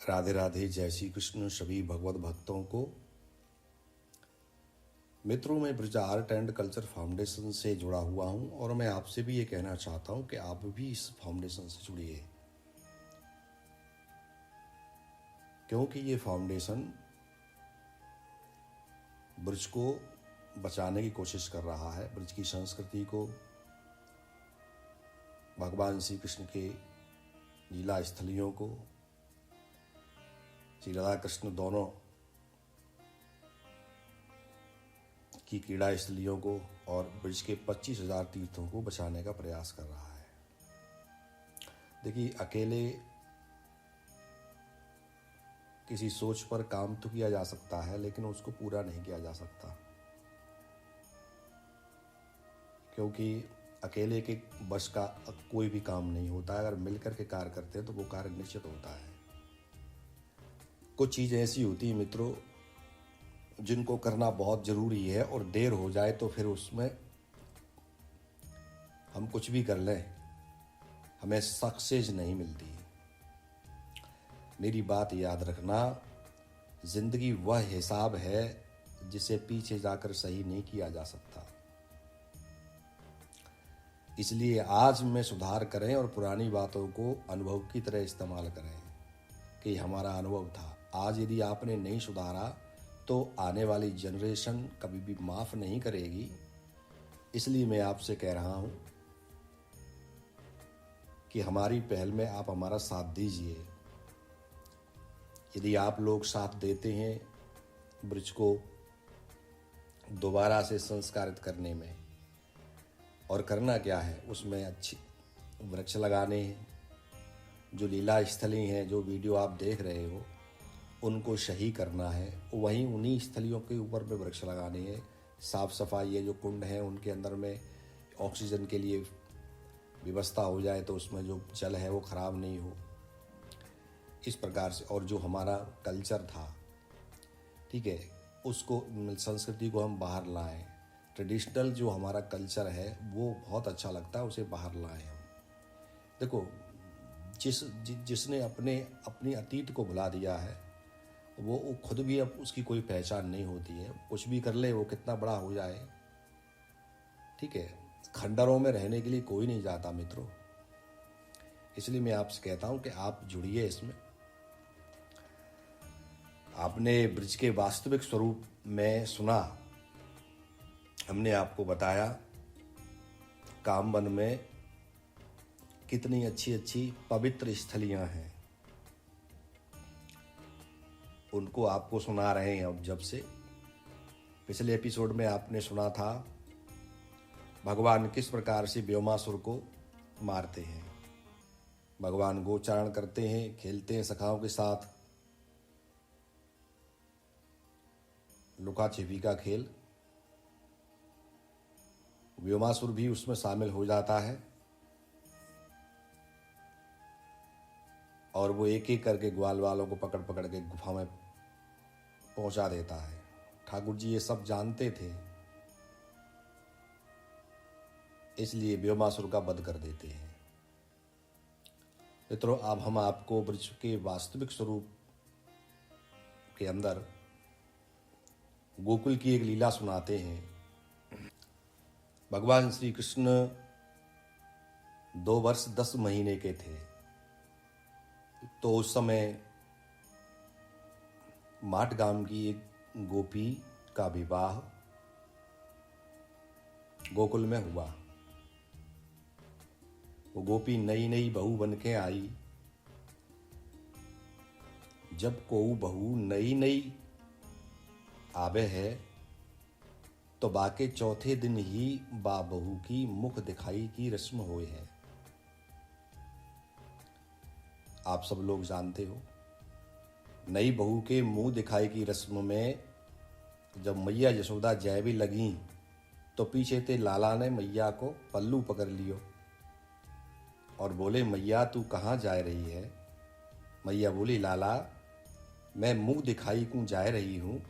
राधे राधे। जय श्री कृष्ण सभी भगवत भक्तों को। मित्रों, मैं Braj art and culture foundation से जुड़ा हुआ हूं और मैं आपसे भी ये कहना चाहता हूं कि आप भी इस फाउंडेशन से जुड़िए, क्योंकि ये फाउंडेशन ब्रज को बचाने की कोशिश कर रहा है। ब्रज की संस्कृति को, भगवान श्री कृष्ण के लीला स्थलियों को, श्री राधा कृष्ण दोनों की क्रीड़ा स्थलियों को और ब्रज के 25,000 तीर्थों को बचाने का प्रयास कर रहा है। देखिए, अकेले किसी सोच पर काम तो किया जा सकता है, लेकिन उसको पूरा नहीं किया जा सकता, क्योंकि अकेले के बस का कोई भी काम नहीं होता है। अगर मिलकर के कार्य करते हैं तो वो कार्य निश्चित होता है। कुछ चीज़ें ऐसी होती हैं मित्रों, जिनको करना बहुत ज़रूरी है और देर हो जाए तो फिर उसमें हम कुछ भी कर लें, हमें सक्सेस नहीं मिलती। मेरी बात याद रखना, ज़िंदगी वह हिसाब है जिसे पीछे जाकर सही नहीं किया जा सकता। इसलिए आज में सुधार करें और पुरानी बातों को अनुभव की तरह इस्तेमाल करें कि हमारा अनुभव था। आज यदि आपने नहीं सुधारा तो आने वाली जनरेशन कभी भी माफ़ नहीं करेगी। इसलिए मैं आपसे कह रहा हूं कि हमारी पहल में आप हमारा साथ दीजिए। यदि आप लोग साथ देते हैं ब्रज को दोबारा से संस्कारित करने में, और करना क्या है, उसमें अच्छी वृक्ष लगाने हैं। जो लीला स्थली हैं, जो वीडियो आप देख रहे हो, उनको सही करना है। वहीं उन्हीं स्थलियों के ऊपर में वृक्ष लगाने हैं। साफ सफाई, ये जो कुंड हैं उनके अंदर में ऑक्सीजन के लिए व्यवस्था हो जाए तो उसमें जो जल है वो खराब नहीं हो, इस प्रकार से। और जो हमारा कल्चर था, ठीक है, उसको, संस्कृति को हम बाहर लाएं। ट्रेडिशनल जो हमारा कल्चर है वो बहुत अच्छा लगता है, उसे बाहर लाएं हम। देखो, जिसने अपनी अतीत को भुला दिया है वो खुद भी अब उसकी कोई पहचान नहीं होती है। कुछ भी कर ले, वो कितना बड़ा हो जाए, ठीक है, खंडरों में रहने के लिए कोई नहीं जाता मित्रों। इसलिए मैं आपसे कहता हूं कि आप जुड़िए इसमें। आपने ब्रज के वास्तविक स्वरूप में सुना, हमने आपको बताया कामवन में कितनी अच्छी अच्छी पवित्र स्थलियां हैं, उनको आपको सुना रहे हैं अब। जब से पिछले एपिसोड में आपने सुना था भगवान किस प्रकार से व्योमासुर को मारते हैं। भगवान गोचारण करते हैं, खेलते हैं सखाओं के साथ, लुका छिपी का खेल। व्योमासुर भी उसमें शामिल हो जाता है और वो एक एक करके ग्वाल वालों को पकड़ पकड़ के गुफा में पहुंचा देता है। ठाकुर जी ये सब जानते थे, इसलिए व्योमासुर का वध कर देते हैं। मित्रों, अब हम आपको ब्रज के वास्तविक स्वरूप के अंदर गोकुल की एक लीला सुनाते हैं। भगवान श्री कृष्ण 2 वर्ष 10 महीने के थे, तो उस समय माट गांव की एक गोपी का विवाह गोकुल में हुआ। वो गोपी नई नई बहू बन के आई। जब कोई बहू नई नई आवे है तो बाके चौथे दिन ही बा बहू की मुख दिखाई की रस्म होए है। आप सब लोग जानते हो, नई बहू के मुंह दिखाई की रस्म में जब मैया यशोदा जय भी लगी तो पीछे ते लाला ने मैया को पल्लू पकड़ लियो और बोले, मैया तू कहाँ जा रही है। मैया बोली, लाला मैं मुंह दिखाई को जा रही हूँ।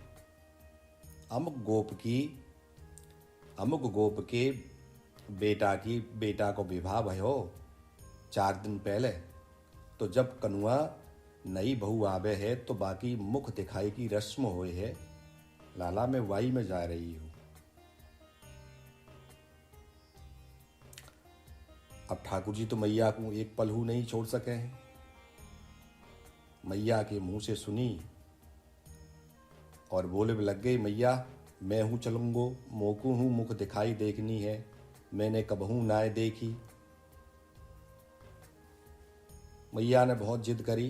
अमुक गोप के बेटा को विवाह भयो 4 दिन पहले। तो जब कनुआ नई बहू आवे है तो बाकी मुख दिखाई की रस्म होए है। लाला मैं वाई में जा रही हूँ। अब ठाकुर जी तो मैया को एक पल हु नहीं छोड़ सके हैं। मैया के मुंह से सुनी और बोले लग गई, मैया मैं हूँ चलूंगो, मोकू हूँ मुख दिखाई देखनी है, मैंने कबहू नाय देखी। मैया ने बहुत जिद करी।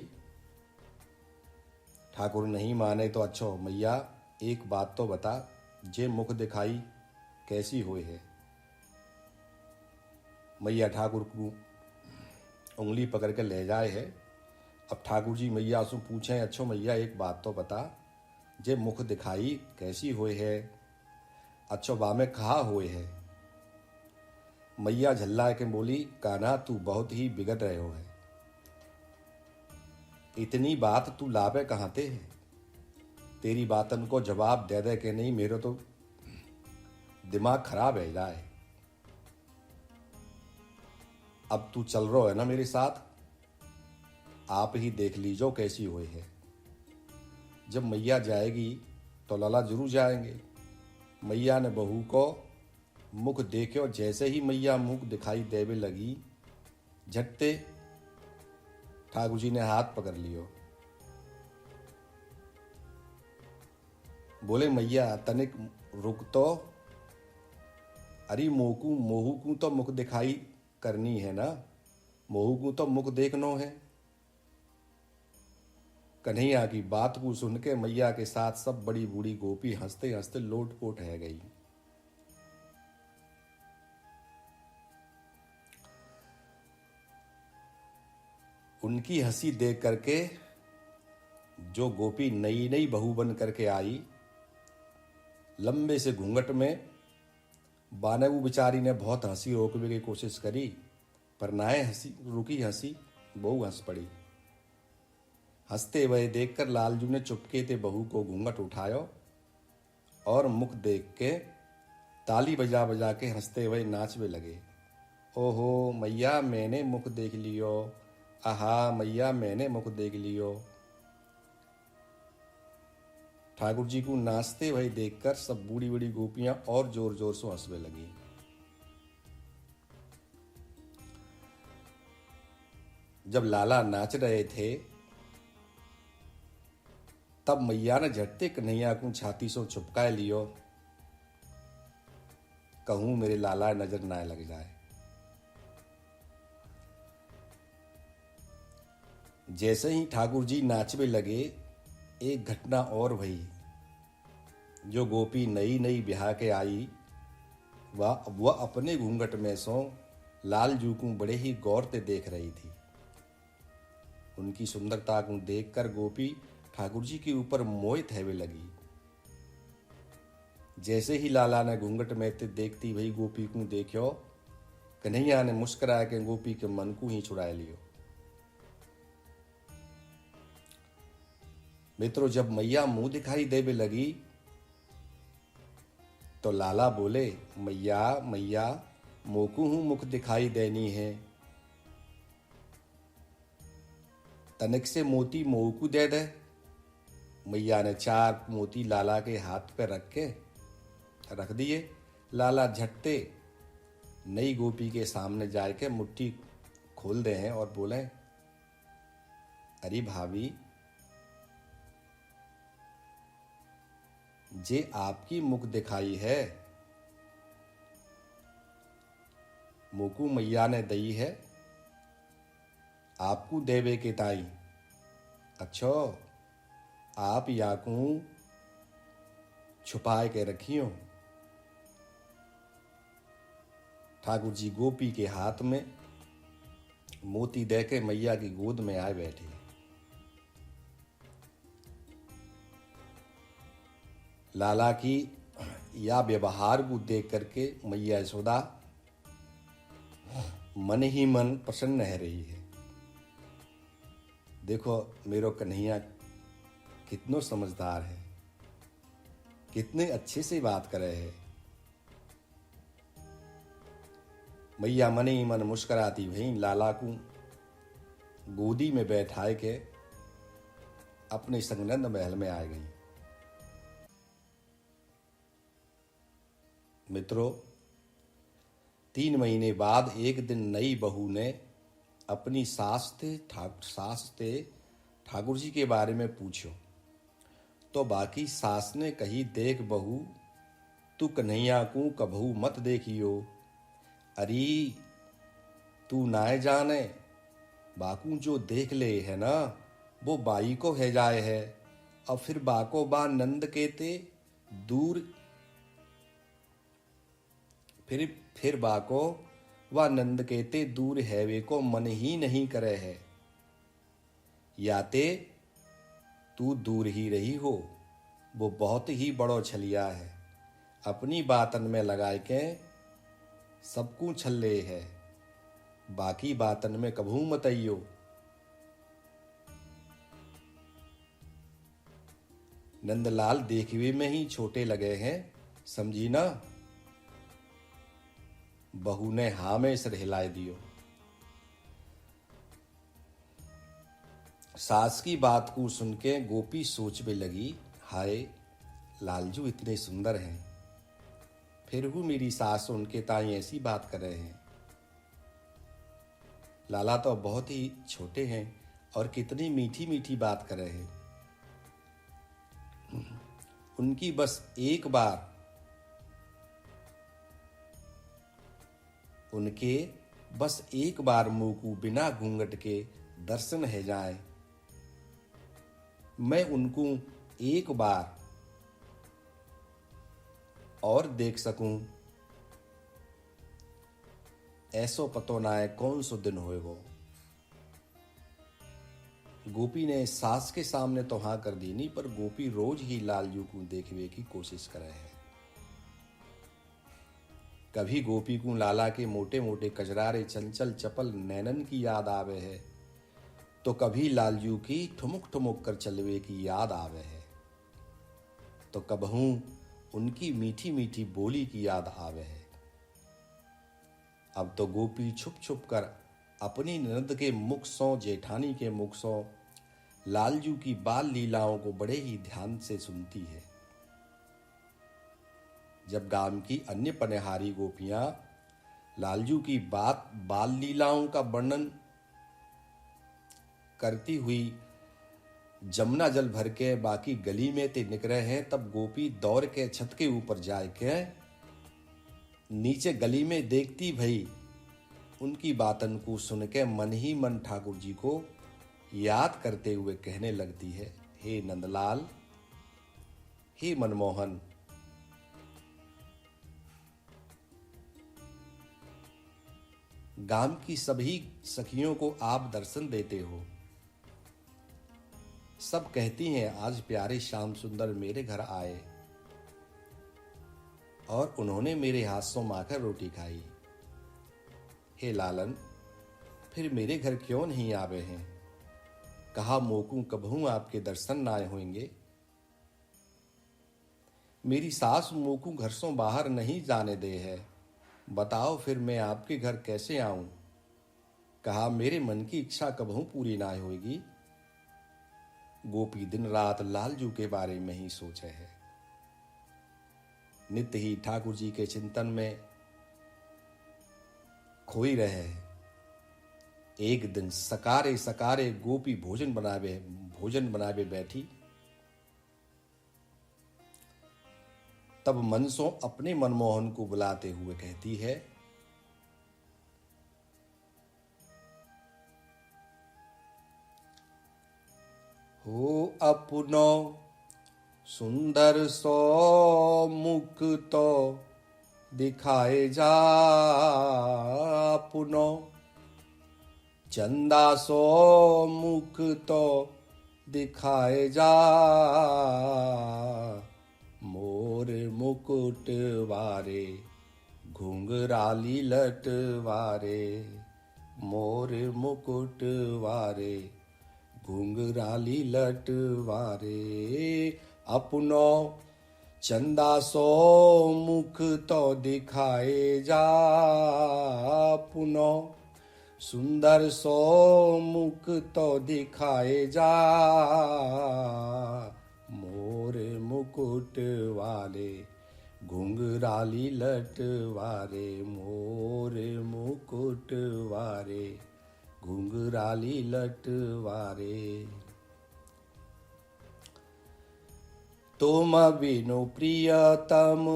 ठाकुर नहीं माने तो अच्छा मैया एक बात तो बता, जे मुख दिखाई कैसी हुई है। मैया ठाकुर को उंगली पकड़ के ले जाए है। अब ठाकुर जी मैया से पूछें, अच्छो मैया एक बात तो बता, जे मुख दिखाई कैसी हुई है, अच्छो बा में कहा हुए है। मैया झल्ला के बोली, कान्हा तू बहुत ही बिगड़ रहे हो है, इतनी बात तू लावे कहाँ ते है, तेरी बातन को जवाब दे दे के नहीं मेरे तो दिमाग खराब है जाए। अब तू चल रहा है ना मेरे साथ, आप ही देख लीजो कैसी हुई है। जब मैया जाएगी तो लाला जरूर जाएंगे। मैया ने बहू को मुख देखो, जैसे ही मैया मुख दिखाई देवे लगी, झटते ठाकुर जी ने हाथ पकड़ लियो। बोले मैया तनिक रुक तो, अरे मोहू को तो मुख दिखाई करनी है ना, मोहू को तो मुख देखनो है। कन्हैया की बात को सुन के मैया के साथ सब बड़ी बूढ़ी गोपी हंसते हंसते लोटपोट रह गई। उनकी हंसी देख करके जो गोपी नई नई बहू बन करके आई, लंबे से घूंघट में, बानऊ बेचारी ने बहुत हंसी रोकने की कोशिश करी, पर नाए हंसी रुकी, हंसी बहू हंस पड़ी। हंसते हुए देखकर लालजू ने चुपके से बहू को घूंघट उठायो और मुख देख के ताली बजा बजा के हंसते हुए नाचने लगे। ओहो मैया मैंने मुख देख लियो, आहा मैया मैंने मुख देख लियो। ठाकुर जी को नाचते हुए देखकर सब बूढ़ी बूढ़ी गोपियां और जोर जोर से हंसने लगी। जब लाला नाच रहे थे तब मैया ने झटते कन्हैया को छाती से छुपकाए लियो, कहूं मेरे लाला नजर ना लग जाए। जैसे ही ठाकुर जी नाचने लगे, एक घटना और भई। जो गोपी नई नई ब्याह के आई, वह अपने घूंघट में सो लालजू को बड़े ही गौर से देख रही थी। उनकी सुंदरता को देखकर गोपी ठाकुर जी के ऊपर मोहित होने लगी। जैसे ही लाला ने घूंघट में देखती वही गोपी को देखो, कन्हैया ने मुस्कुरा के गोपी के मन को ही छुड़ा लियो। मित्रों, जब मैया मुंह दिखाई देवे लगी तो लाला बोले, मैया मैया मोकू हूं मुख दिखाई देनी है, तनिक से मोती मोह को दे दे। मैया ने 4 मोती लाला के हाथ पे रख दिए। लाला झटते नई गोपी के सामने जाके मुट्ठी खोल दे हैं और बोले, अरे भाभी, जे आपकी मुख दिखाई है, मोकू मैया ने दई है, आपको देवे के ताई। अच्छो आप याकू छुपाए के रखियो। ठाकुर जी गोपी के हाथ में मोती दे के मैया की गोद में आए बैठे। लाला की या व्यवहार को देख करके मैया यशोदा मन ही मन प्रसन्न रह रही है। देखो मेरो कन्हैया कितनो समझदार है, कितने अच्छे से बात कर रहे हैं। मैया मन ही मन मुस्कुराती वहीं लाला को गोदी में बैठाए के अपने संग नंद महल में आ गई। मित्रों, 3 महीने बाद एक दिन नई बहू ने अपनी सास से ठाकुर जी के बारे में पूछो तो बाकी सास ने कही, देख बहू, तू कन्हैया को कभू मत देखियो। अरे तू नाय जाने, बाकू जो देख ले है ना वो बाई को है जाए है, और फिर बाको बा नंद केते दूर, फिर बाको व नंद केते दूर है वे को मन ही नहीं करे है। याते तू दूर ही रही हो, वो बहुत ही बड़ो छलिया है, अपनी बातन में लगाए के सबकू छल्ले है, बाकी बातन में कभू मतइयो। नंदलाल देखवे में ही छोटे लगे हैं, समझी ना। बहू ने हाँ में सिर हिलाए दियो। सास की बात को सुन के गोपी सोच में लगी, हाय लालजू इतने सुंदर हैं, फिर भी मेरी सास उनके ताई ऐसी बात कर रहे हैं। लाला तो बहुत ही छोटे हैं और कितनी मीठी मीठी बात कर रहे हैं। उनकी बस एक बार मुंह को बिना घूंघट के दर्शन है जाए, मैं उनको एक बार और देख सकूं, ऐसो पतो ना है कौन सो दिन होएगो। गोपी ने सास के सामने तो हाँ कर दी नहीं, पर गोपी रोज ही लालजू को देखने की कोशिश करे है। कभी गोपी को लाला के मोटे मोटे कजरारे चंचल चपल नैनन की याद आवे है, तो कभी लालजू की ठुमुक ठुमुक कर चलवे की याद आवे है, तो कबहू उनकी मीठी मीठी बोली की याद आवे है। अब तो गोपी छुप छुप कर अपनी ननद के मुख सो, जेठानी के मुख सो लालजू की बाल लीलाओं को बड़े ही ध्यान से सुनती है। जब गांव की अन्य पनहारी गोपियां लालजू की बाल लीलाओं का वर्णन करती हुई जमुना जल भर के बाकी गली में ते निकले हैं, तब गोपी दौड़ के छत के ऊपर जाए के नीचे गली में देखती भई उनकी बातन को सुन के मन ही मन ठाकुर जी को याद करते हुए कहने लगती है, हे नंदलाल, हे मनमोहन, गांव की सभी सखियों को आप दर्शन देते हो। सब कहती हैं आज प्यारे श्याम सुंदर मेरे घर आए और उन्होंने मेरे हाथ से माखर रोटी खाई। हे लालन, फिर मेरे घर क्यों नहीं आवे हैं? कहा मोकू कभू आपके दर्शन ना होंगे। मेरी सास मोकू घर से बाहर नहीं जाने दे है, बताओ फिर मैं आपके घर कैसे आऊं? कहा मेरे मन की इच्छा कभू पूरी ना होगी। गोपी दिन रात लालजू के बारे में ही सोचे है, नित्य ही ठाकुर जी के चिंतन में खोई रहे हैं। एक दिन सकारे सकारे गोपी भोजन बनावे बैठी, तब मनसो अपने मनमोहन को बुलाते हुए कहती है, हो अपनो सुंदर सो मुख तो दिखाए जा, अपनो चंदा सो मुख तो दिखाए जा, मोर मुकुट वारे घुंघराली लट वारे, मोर मुकुट वारे घुंघराली लट वारे, अपनो चंदा सो मुख तो दिखाए जा, अपनो सुंदर सो मुख तो दिखाए जा, मोर मुकुट वाले घुंघराली लट वारे, मोर मुकुट वारे घुंघराली लट वारे। तुम बिनु प्रियतम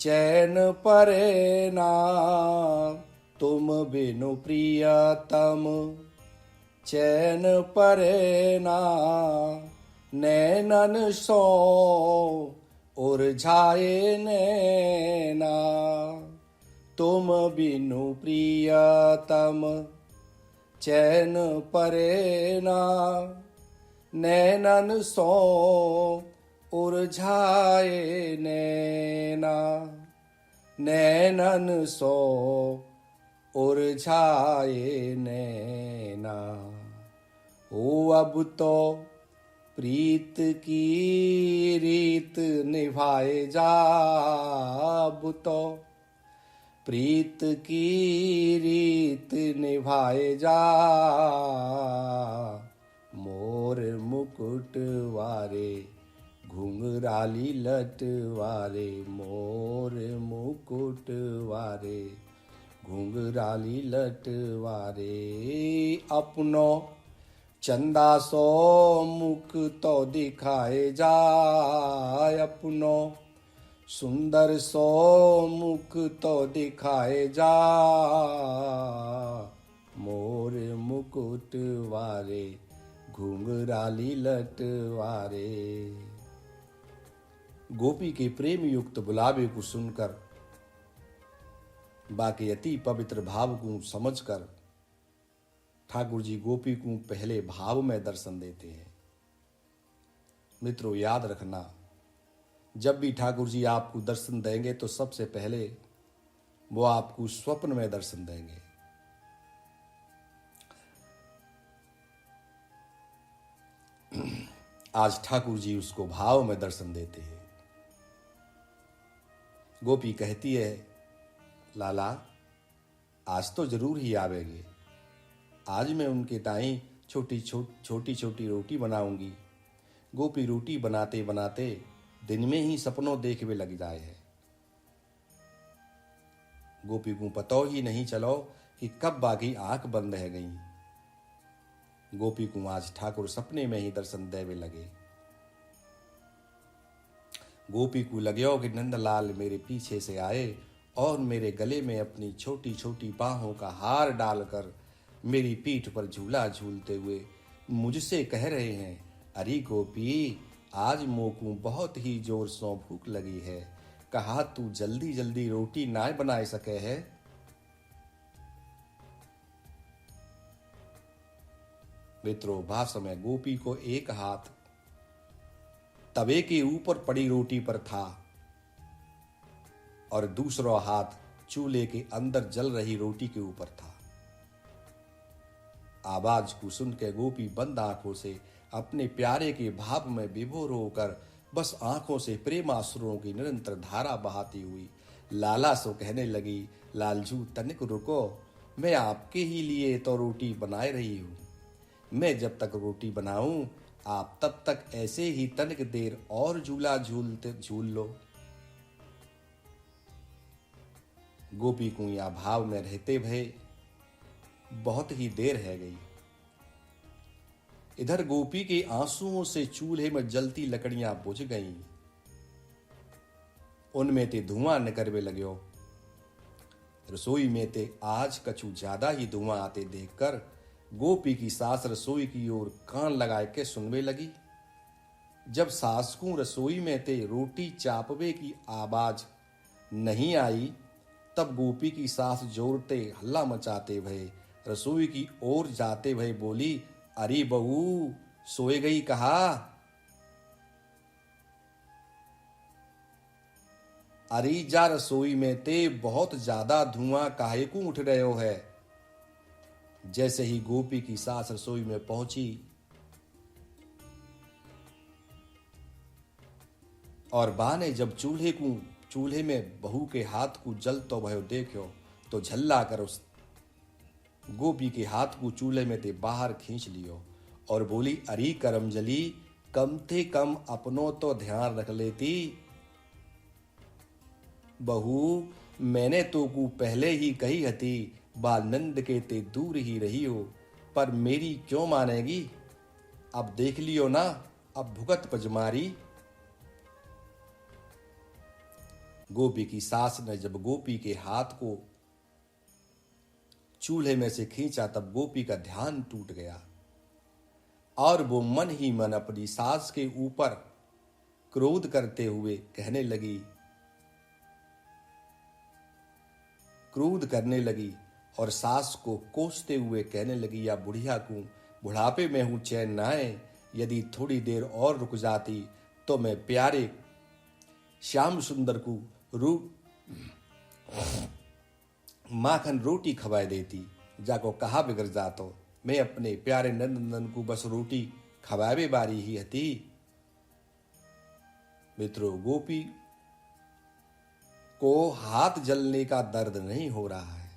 चैन परे ना, तुम बिनु प्रियतम चैन परे ना, नैनन सो उरझाए नैना। तुम बिनु प्रियतम चैन परे ना, नैनन सो उरझाए नैना, नैनन सो उरझाए नैना। ओ अब तो प्रीत की रीत निभाए जा, अब तो प्रीत की रीत निभाए जा, मोर मुकुट वारे घुंघराली लट वारे, मोर मुकुट वारे घुंघराली लट वारे। अपनो चंदा सो मुख तो दिखाए जा, अपनो सुंदर सो मुख तो दिखाए जा, मोर मुकुट वारे घुंघराली लट वारे। गोपी के प्रेम युक्त बुलावे को सुनकर, बाकी अति पवित्र भाव को समझकर ठाकुर जी गोपी को पहले भाव में दर्शन देते हैं। मित्रों, याद रखना, जब भी ठाकुर जी आपको दर्शन देंगे तो सबसे पहले वो आपको स्वप्न में दर्शन देंगे। आज ठाकुर जी उसको भाव में दर्शन देते हैं। गोपी कहती है, लाला आज तो जरूर ही आवेंगे, आज मैं उनके दाएं छोटी छोटी रोटी बनाऊंगी। गोपी रोटी बनाते बनाते दिन में ही सपनों देखवे लग जाए है। गोपी को पतो ही नहीं चलो कि कब बागी आंख बंद है गई। गोपी को आज ठाकुर सपने में ही दर्शन देवे लगे। गोपी को लग्यो कि नंदलाल मेरे पीछे से आए और मेरे गले में अपनी छोटी छोटी बाहों का हार डालकर मेरी पीठ पर झूला झूलते हुए मुझसे कह रहे हैं, अरे गोपी, आज मोकू बहुत ही जोर से भूख लगी है, कहा तू जल्दी जल्दी रोटी ना बनाए सके है। मित्रों, भास में गोपी को एक हाथ तवे के ऊपर पड़ी रोटी पर था और दूसरा हाथ चूल्हे के अंदर जल रही रोटी के ऊपर था। आवाज को सुन के गोपी बंद आंखों से अपने प्यारे के भाव में विभोर होकर बस आंखों से प्रेमाश्रुओं की निरंतर धारा बहाती हुई लाला सो कहने लगी, लालजू तनिक रुको, मैं आपके ही लिए तो रोटी बनाए रही हूं। मैं जब तक रोटी बनाऊं आप तब तक ऐसे ही तनिक देर और झूला झूल लो। गोपी को या भाव में रहते भय बहुत ही देर है गई। इधर गोपी के आंसुओं से चूल्हे में जलती लकड़ियां बुझ गईं। उनमें ते धुआं निकलवे लग्यो। रसोई में ते आज कछु ज्यादा ही धुआं आते देखकर गोपी की सास रसोई की ओर कान लगाए के सुनवे लगी। जब सास को रसोई में ते रोटी चापवे की आवाज नहीं आई, तब गोपी की सास जोरते हल्ला मचाते भये रसोई की ओर जाते भये बोली, अरे बहू, सोए गई कहा? अरे जा रसोई में ते बहुत ज्यादा धुआं काहे को उठ रहे है। जैसे ही गोपी की सास रसोई में पहुंची और बा ने जब चूल्हे में बहू के हाथ को जल तो भयो देखो तो झल्ला कर गोपी के हाथ को चूल्हे में ते बाहर खींच लियो और बोली, अरे करमजली, कम थे कम अपनों तो ध्यान रख लेती। बहू, मैंने तो को पहले ही कही हती, बाल नंद के ते दूर ही रही हो, पर मेरी क्यों मानेगी। अब देख लियो ना, अब भुगत पजमारी। गोपी की सास ने जब गोपी के हाथ को चूल्हे में से खींचा तब गोपी का ध्यान टूट गया और वो मन ही मन अपनी सास के ऊपर क्रोध करते हुए कहने लगी, क्रोध करने लगी और सास को कोसते हुए कहने लगी, या बुढ़िया को बुढ़ापे में हूं चैन न आए, यदि थोड़ी देर और रुक जाती तो मैं प्यारे श्याम सुंदर को माखन रोटी खवाए देती। जाको कहा बिगड़ जातो, मैं अपने प्यारे नंदनंदन को बस रोटी खवावे बारी ही हती। मित्रों, गोपी को हाथ जलने का दर्द नहीं हो रहा है,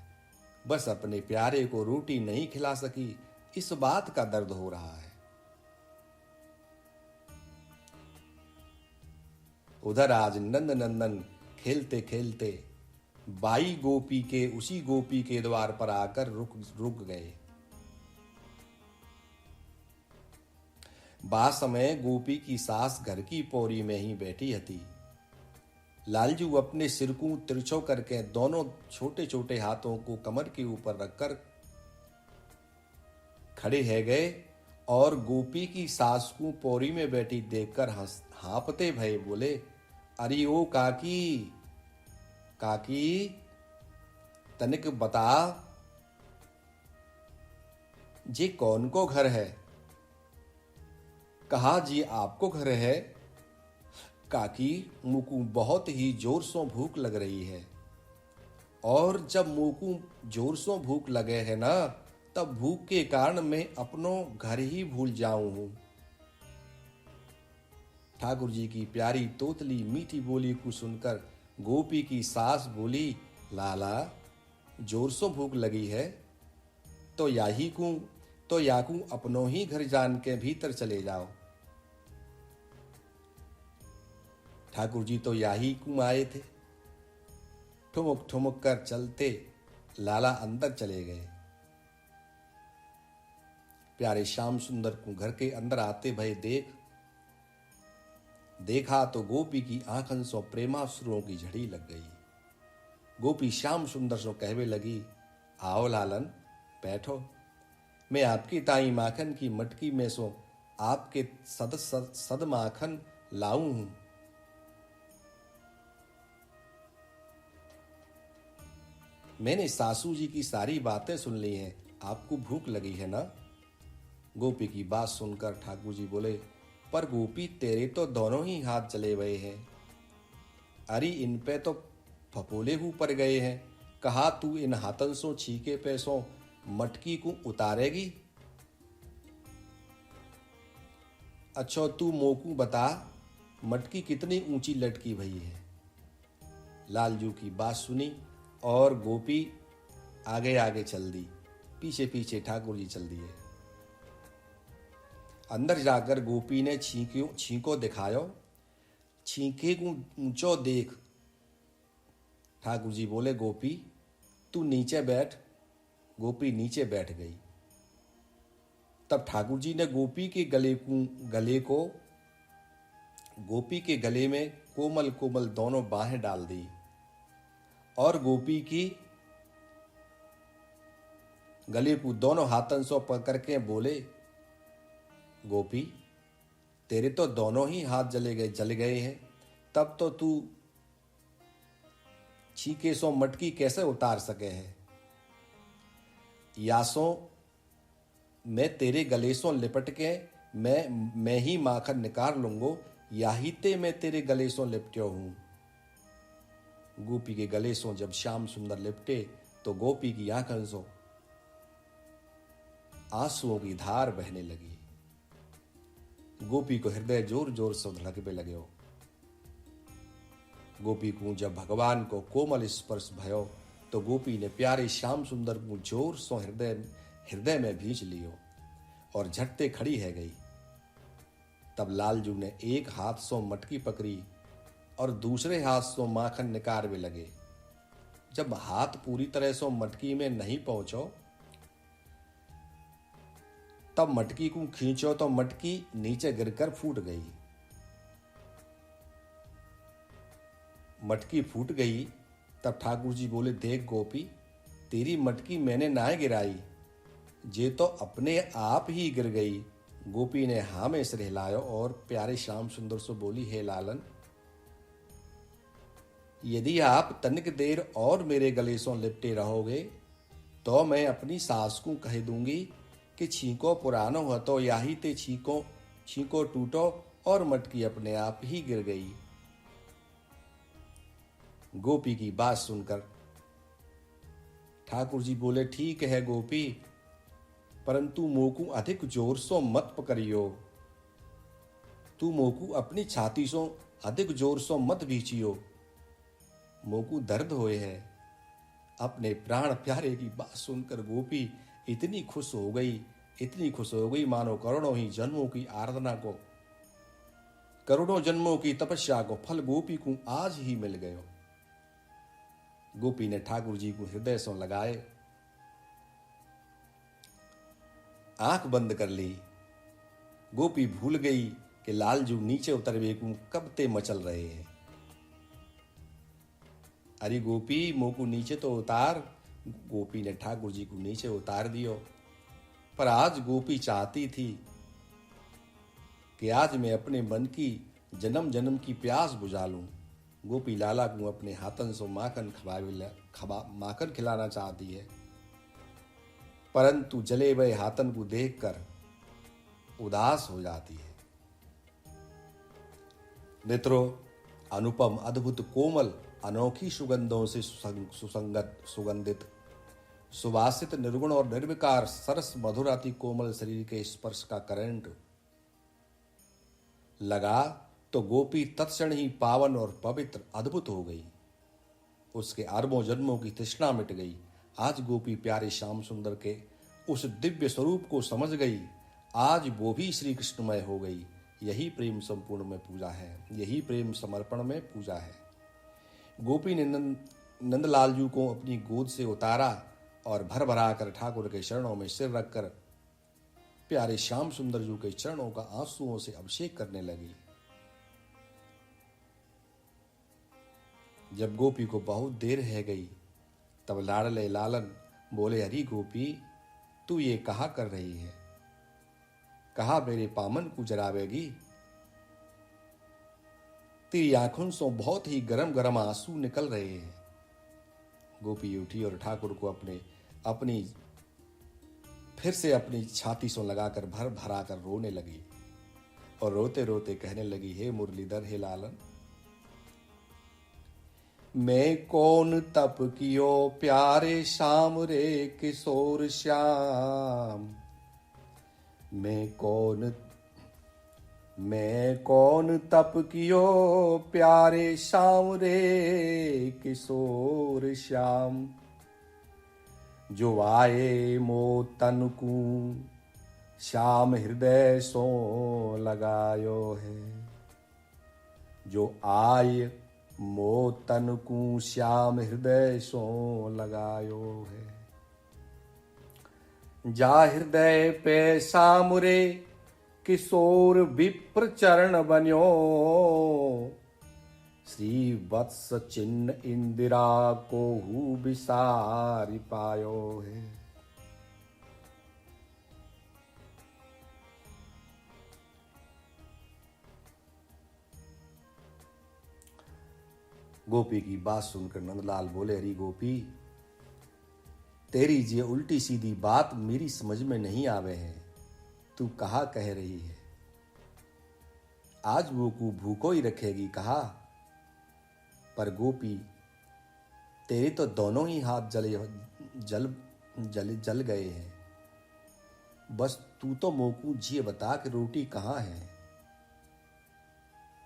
बस अपने प्यारे को रोटी नहीं खिला सकी इस बात का दर्द हो रहा है। उधर आज नंदनंदन खेलते खेलते बाई गोपी के उसी गोपी के द्वार पर आकर रुक गए। बा समय गोपी की सास घर की पौरी में ही बैठी हती। लालजू अपने सिर को तिरछो करके दोनों छोटे छोटे हाथों को कमर के ऊपर रखकर खड़े है गए और गोपी की सास को पौरी में बैठी देखकर हाँपते भये बोले, अरे ओ काकी, काकी तनिक बता, जे कौन को घर है। कहा, जी आपको घर है। काकी, मुकू बहुत ही जोर से भूख लग रही है, और जब मुकू जोर से भूख लगे है ना, तब भूख के कारण मैं अपनो घर ही भूल जाऊं हूं। ठाकुर जी की प्यारी तोतली मीठी बोली को सुनकर गोपी की सास बोली, लाला जोर से भूख लगी है तो याकू अपनों ही घर जान के भीतर चले जाओ। ठाकुर जी तो याही को आए थे। ठुमुक ठुमुक कर चलते लाला अंदर चले गए। प्यारे श्याम सुंदर को घर के अंदर आते भय देखा तो गोपी की आंखन सो प्रेमाश्रुओं की झड़ी लग गई। गोपी श्याम सुंदर सो कहवे लगी, आओ लालन बैठो, मैं आपकी ताई माखन की मटकी में सो आपके सद माखन लाऊं हूं। मैंने सासू जी की सारी बातें सुन ली हैं, आपको भूख लगी है ना। गोपी की बात सुनकर ठाकुर जी बोले, पर गोपी तेरे तो दोनों ही हाथ जले हुए हैं, अरे इन पे तो फपोले ऊपर गए हैं। कहा, तू इन हाथन सो छीके पैसों मटकी को उतारेगी। अच्छा तू मोकू बता, मटकी कितनी ऊंची लटकी भई है। लालजू की बात सुनी और गोपी आगे आगे चल दी, पीछे पीछे ठाकुर जी चल दिए। अंदर जाकर गोपी ने छींको दिखायो, छींके को ऊंचो देख। ठाकुर जी बोले, गोपी तू नीचे बैठ। गोपी नीचे बैठ गई। तब ठाकुर जी ने गोपी के गले में कोमल कोमल दोनों बाहें डाल दी और गोपी की गले को दोनों हाथन से पकड़ के बोले, गोपी तेरे तो दोनों ही हाथ जल गए हैं, तब तो तू छीके सो मटकी कैसे उतार सके है। यासों मैं तेरे गले सो लिपट के मैं ही माखन निकाल लूंगो, याही ते मैं तेरे गले सो लिपट्यो हूं। गोपी के गले सो जब श्याम सुंदर लिपटे तो गोपी की आंखों से आंसुओं की धार बहने लगी। गोपी को हृदय जोर जोर से धड़कने लगे। गोपी को जब भगवान को कोमल स्पर्श भयो तो गोपी ने प्यारे श्याम सुंदर को जोर सो हृदय में भींच लियो और झटते खड़ी है गई। तब लालजू ने एक हाथ सो मटकी पकड़ी और दूसरे हाथ सो माखन निकारवे लगे। जब हाथ पूरी तरह सो मटकी में नहीं पहुंचो तब मटकी को खींचो तो मटकी नीचे गिरकर फूट गई। मटकी फूट गई तब ठाकुर जी बोले, देख गोपी, तेरी मटकी मैंने ना गिराई, जे तो अपने आप ही गिर गई। गोपी ने हाँ में सिर हिलायो और प्यारे श्याम सुंदर से बोली, हे लालन, यदि आप तनिक देर और मेरे गले से लिपटे रहोगे तो मैं अपनी सास को कह दूंगी कि छींको पुरानो हो तो याही ते छींको टूटो और मटकी अपने आप ही गिर गई। गोपी की बात सुनकर ठाकुर जी बोले, ठीक है गोपी, परंतु मोकू अधिक जोर सो मत पकड़ियो। तू मोकू अपनी छाती सो अधिक जोर सो मत भींचियो, मोकू दर्द होए है। अपने प्राण प्यारे की बात सुनकर गोपी इतनी खुश हो गई मानो करोड़ों ही जन्मों की आराधना को, करोड़ों जन्मों की तपस्या को फल गोपी को आज ही मिल गयो। गोपी ने ठाकुर जी को हृदय से लगाए, आंख बंद कर ली। गोपी भूल गई कि लालजू नीचे उतरवे को कब ते मचल रहे हैं। अरे गोपी, मोकू नीचे तो उतार। गोपी ने ठाकुर जी को नीचे उतार दियो। पर आज गोपी चाहती थी कि आज मैं अपने मन की जन्म जन्म की प्यास बुझा लूं। गोपी लाला को अपने हाथन से माखन खिलाना चाहती है, परंतु जले हुए हाथन को देखकर उदास हो जाती है। मित्रों, अनुपम, अद्भुत, कोमल, अनोखी सुगंधों से सुगंधित, सुवासित, निर्गुण और निर्विकार, सरस, मधुर, अति कोमल शरीर के स्पर्श का करंट लगा तो गोपी तत्क्षण ही पावन और पवित्र, अद्भुत हो गई। उसके अरबों जन्मों की तृष्णा मिट गई। आज गोपी प्यारे श्याम सुंदर के उस दिव्य स्वरूप को समझ गई। आज वो भी श्री कृष्णमय हो गई। यही प्रेम संपूर्ण में पूजा है, यही प्रेम समर्पण में पूजा है। गोपी ने नंदलालजू को अपनी गोद से उतारा और भर भरा कर ठाकुर के चरणों में सिर रखकर प्यारे श्याम सुंदर जी के चरणों का आंसुओं से अभिषेक करने लगी। जब गोपी को बहुत देर रह गई तब लाडले लालन बोले, अरे गोपी, तू ये कहा कर रही है? कहा मेरे पामन को जरावेगी? तेरी आंखों से बहुत ही गरम गरम आंसू निकल रहे हैं। गोपी उठी और ठाकुर को फिर से अपनी छाती से लगाकर भर भरा कर रोने लगी और रोते रोते कहने लगी, हे मुरलीधर, हे लालन, मैं कौन तप कियो प्यारे श्याम रे किशोर श्याम, मैं कौन तप कियो प्यारे श्याम रे किशोर श्याम, जो आए मो तन को श्याम हृदय सो लगायो है, जो आए मो तन को श्याम हृदय सो लगायो है। जा हृदय पे श्याम रे किशोर विप्र चरण बन्यो, श्री वत्स चिन्ह इंदिरा को हु विसारी पायो है। गोपी की बात सुनकर नंदलाल बोले, अरे गोपी, तेरी ये उल्टी सीधी बात मेरी समझ में नहीं आवे है। तू कहा कह रही है? आज वो को भूखो ही रखेगी कहा? पर गोपी, तेरे तो दोनों ही हाथ जल गए हैं। बस तू तो मोकू जी बता कि रोटी कहाँ है।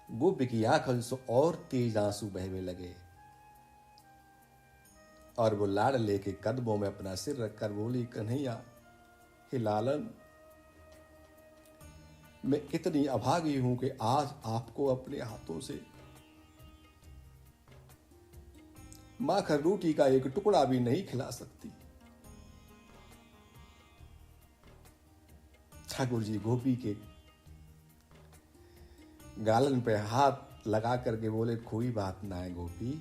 गोपी की आंखों से और तेज आंसू बहने लगे। और वो लाड़ लेके कदमों में अपना सिर रखकर बोली, कन्हैया, हे लालन, मैं कितनी अभागी हूं कि आज आपको अपने हाथों से माखन रोटी का एक टुकड़ा भी नहीं खिला सकती। ठाकुर जी गोपी के गालन पे हाथ लगा करके बोले, कोई बात ना है गोपी,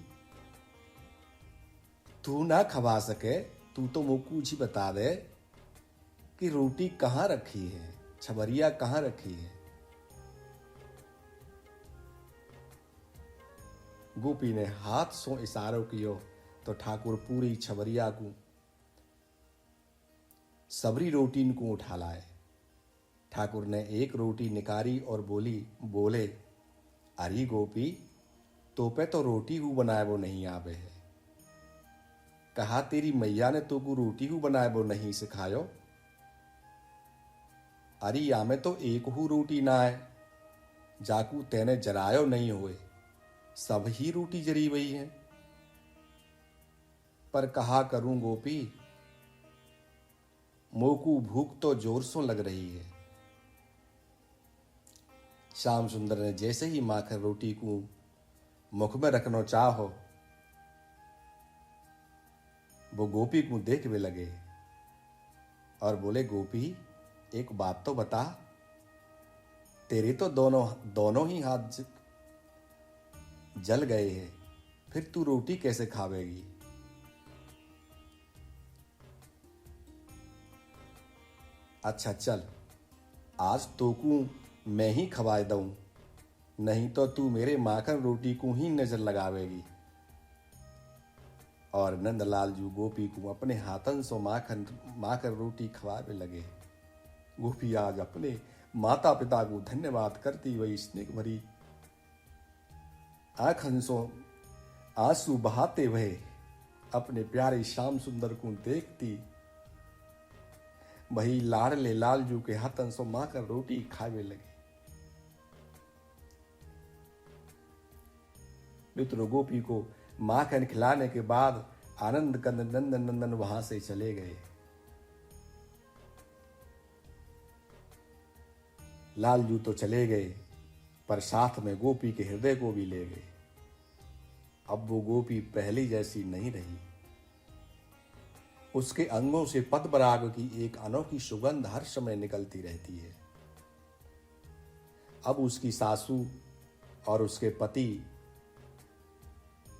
तू ना खवा सके, तू तो मुझको ही बता दे कि रोटी कहाँ रखी है, छबरिया कहाँ रखी है। गोपी ने हाथ से इशारो कियो तो ठाकुर पूरी छबरिया को सबरी रोटी को उठा लाए। ठाकुर ने एक रोटी निकारी और बोले, अरे गोपी, तो पे तो रोटी हु बनाए वो नहीं आवे है। कहा तेरी मैया ने तो को रोटी हु बनाए वो नहीं सिखायो। अरे या में तो एक हु रोटी ना है, जाकू तेने जरायो नहीं हुए, सब ही रोटी जरी हुई है। पर कहा करूं गोपी, मोकू भूख तो जोर से लग रही है। श्याम सुंदर ने जैसे ही माखन रोटी को मुख में रखना चाहो, वो गोपी को देखने लगे और बोले, गोपी, एक बात तो बता, तेरे तो दोनों ही हाथ जल गए हैं, फिर तू रोटी कैसे खावेगी। अच्छा चल, आज तो को मैं ही खवा दूं, नहीं तो तू मेरे माखन रोटी को ही नजर लगावेगी। और नंदलाल जी गोपी को अपने हाथन से माखन रोटी खवावे लगे। गोपी आज अपने माता पिता को धन्यवाद करती हुई स्नेह भरी आंखन से आंसू बहाते हुए अपने प्यारे श्याम सुंदर को देखती वही लाडले लालजू के हाथन से माखन रोटी खावे लगे। मित्रों, गोपी को माखन खिलाने के बाद आनंद कंद नंदन नंदन वहां से चले गए। लालजू तो चले गए, पर साथ में गोपी के हृदय को भी ले गए। अब वो गोपी पहली जैसी नहीं रही। उसके अंगों से पद्मराग की एक अनोखी सुगंध हर समय निकलती रहती है। अब उसकी सासू और उसके पति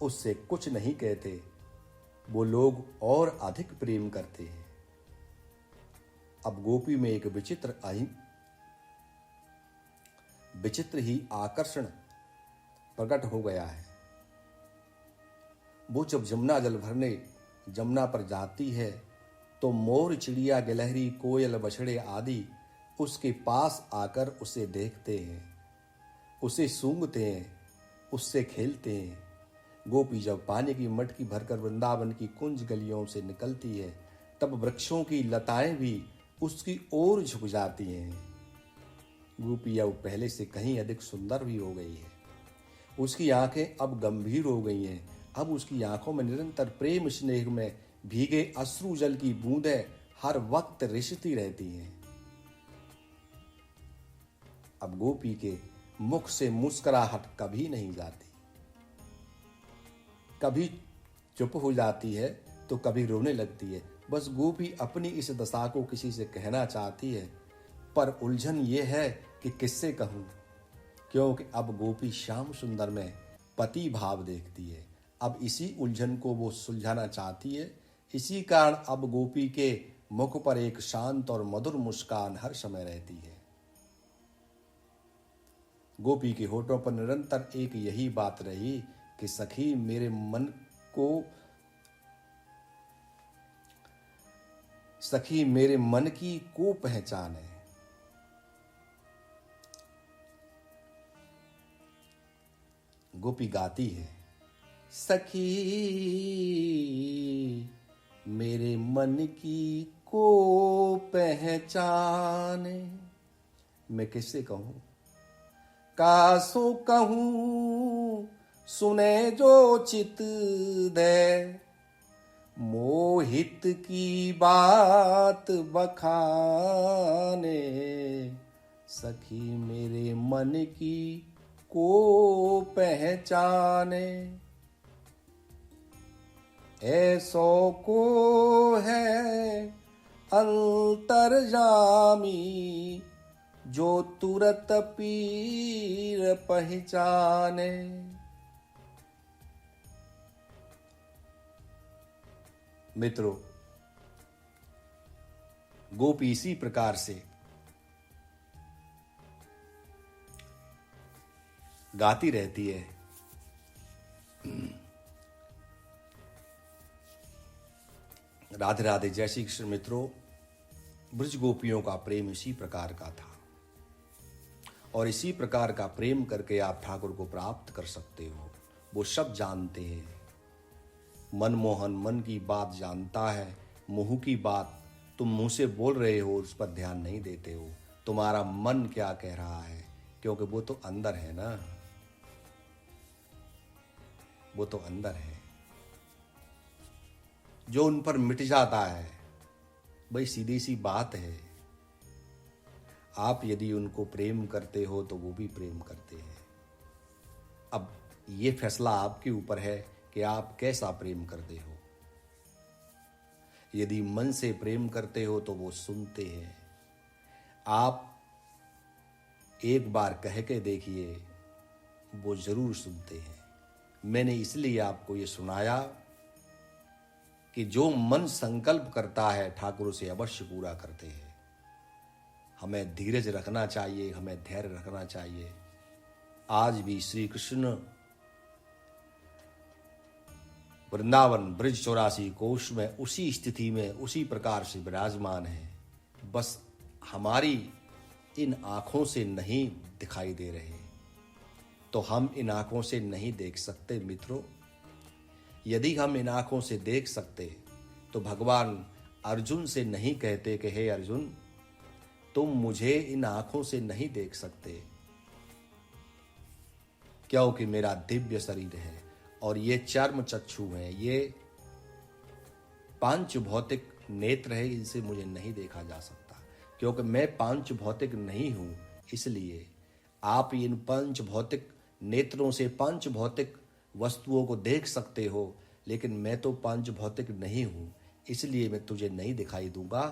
उससे कुछ नहीं कहते, वो लोग और अधिक प्रेम करते हैं। अब गोपी में एक विचित्र ही आकर्षण प्रकट हो गया है। वो जब जमुना जल भरने जमुना पर जाती है तो मोर, चिड़िया, गिलहरी, कोयल, बछड़े आदि उसके पास आकर उसे देखते हैं, उसे सूंघते हैं, उससे खेलते हैं। गोपी जब पानी की मटकी भरकर वृंदावन की कुंज गलियों से निकलती है, तब वृक्षों की लताएं भी उसकी ओर झुक जाती हैं। गोपी अब पहले से कहीं अधिक सुंदर भी हो गई है। उसकी आंखें अब गंभीर हो गई हैं। अब उसकी आंखों में निरंतर प्रेम स्नेह में भीगे अश्रु जल की बूंदें हर वक्त रिसती रहती हैं। अब गोपी के मुख से मुस्कुराहट कभी नहीं जाती, कभी चुप हो जाती है तो कभी रोने लगती है। बस गोपी अपनी इस दशा को किसी से कहना चाहती है, पर उलझन ये है कि किससे कहूं, क्योंकि अब गोपी श्याम सुंदर में पति भाव देखती है। अब इसी उलझन को वो सुलझाना चाहती है। इसी कारण अब गोपी के मुख पर एक शांत और मधुर मुस्कान हर समय रहती है। गोपी के होठों पर निरंतर एक यही बात रही कि सखी मेरे मन की को पहचाने। गोपी गाती है, सखी मेरे मन की को पहचाने। मैं किससे कहूं, कासो कहूं सुने जो चित दे, मोहित की बात बखाने, सखी मेरे मन की को पहचाने। ऐसो को है अंतर्जामी, जो तुरत पीर पहचाने। मित्रों, गोपी इसी प्रकार से गाती रहती है। राधे राधे। जय श्री कृष्ण। मित्रों, ब्रज गोपियों का प्रेम इसी प्रकार का था और इसी प्रकार का प्रेम करके आप ठाकुर को प्राप्त कर सकते हो। वो सब जानते हैं। मनमोहन मन की बात जानता है, मुंह की बात तुम मुंह से बोल रहे हो, उस पर ध्यान नहीं देते हो। तुम्हारा मन क्या कह रहा है, क्योंकि वो तो अंदर है ना, वो तो अंदर है। जो उन पर मिट जाता है, भाई सीधी सी बात है। आप यदि उनको प्रेम करते हो तो वो भी प्रेम करते हैं। अब ये फैसला आपके ऊपर है कि आप कैसा प्रेम करते हो। यदि मन से प्रेम करते हो तो वो सुनते हैं। आप एक बार कह के देखिए, वो जरूर सुनते हैं। मैंने इसलिए आपको ये सुनाया कि जो मन संकल्प करता है ठाकुर उसे अवश्य पूरा करते हैं। हमें धीरज रखना चाहिए, हमें धैर्य रखना चाहिए। आज भी श्री कृष्ण वृंदावन ब्रज 84 कोश में उसी स्थिति में उसी प्रकार से विराजमान है। बस हमारी इन आंखों से नहीं दिखाई दे रहे, तो हम इन आंखों से नहीं देख सकते। मित्रों, यदि हम इन आंखों से देख सकते तो भगवान अर्जुन से नहीं कहते कि हे अर्जुन, तुम मुझे इन आंखों से नहीं देख सकते, क्योंकि मेरा दिव्य शरीर है और ये चर्म चक्षु हैं, ये पांच भौतिक नेत्र है, इनसे मुझे नहीं देखा जा सकता। क्योंकि मैं पांच भौतिक नहीं हूं, इसलिए आप इन पंच भौतिक नेत्रों से पंच भौतिक वस्तुओं को देख सकते हो, लेकिन मैं तो पंच भौतिक नहीं हूं, इसलिए मैं तुझे नहीं दिखाई दूंगा।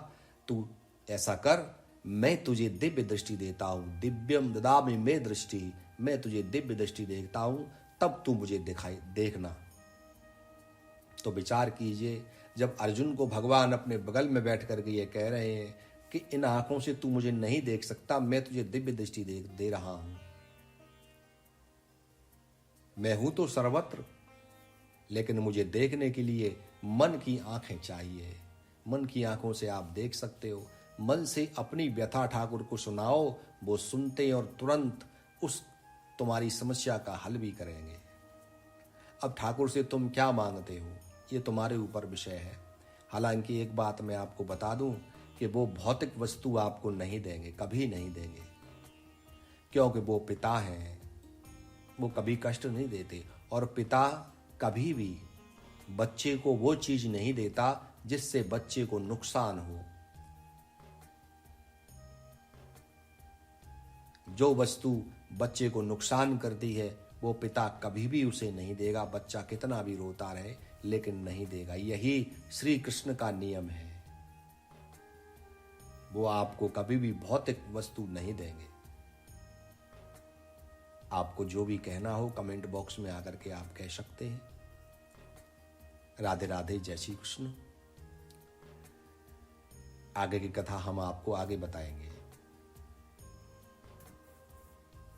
तू ऐसा कर, मैं तुझे दिव्य दृष्टि देता हूं। दिव्यम ददामि मे दृष्टि, मैं तुझे दिव्य दृष्टि देता हूं, तब तू मुझे देखना। तो विचार कीजिए, जब अर्जुन को भगवान अपने बगल में बैठ करके ये कह रहे हैं कि इन आंखों से तू मुझे नहीं देख सकता, मैं तुझे दिव्य दृष्टि दे रहा हूं। मैं हूं तो सर्वत्र, लेकिन मुझे देखने के लिए मन की आंखें चाहिए। मन की आंखों से आप देख सकते हो। मन से अपनी व्यथा ठाकुर को सुनाओ, वो सुनते और तुरंत उस तुम्हारी समस्या का हल भी करेंगे। अब ठाकुर से तुम क्या मांगते हो, ये तुम्हारे ऊपर विषय है। हालांकि एक बात मैं आपको बता दूं कि वो भौतिक वस्तु आपको नहीं देंगे, कभी नहीं देंगे, क्योंकि वो पिता हैं, वो कभी कष्ट नहीं देते। और पिता कभी भी बच्चे को वो चीज नहीं देता जिससे बच्चे को नुकसान हो। जो वस्तु बच्चे को नुकसान करती है वो पिता कभी भी उसे नहीं देगा, बच्चा कितना भी रोता रहे, लेकिन नहीं देगा। यही श्री कृष्ण का नियम है। वो आपको कभी भी भौतिक वस्तु नहीं देंगे। आपको जो भी कहना हो कमेंट बॉक्स में आकर के आप कह सकते हैं। राधे राधे। जय श्री कृष्ण। आगे की कथा हम आपको आगे बताएंगे।